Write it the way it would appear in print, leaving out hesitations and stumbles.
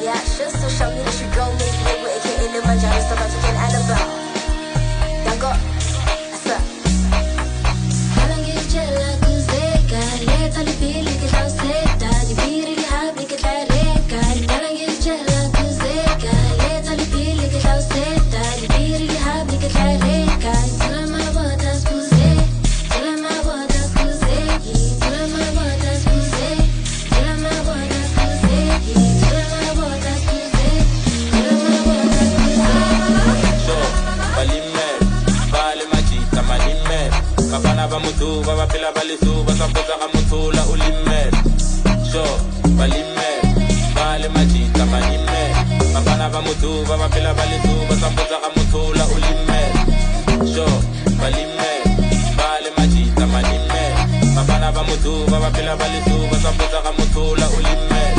reaction. So show me that you go make way with a kitten in my jar. Stop out to get Annabelle. Now go. What's up? Mutu baba pila balisu basa puta kamutula ulimer sho balimer bale majita balimer babana bamutu baba pila balisu basa puta kamutula ulimer sho balimer bale majita balimer babana bamutu baba pila balisu basa puta kamutula ulimer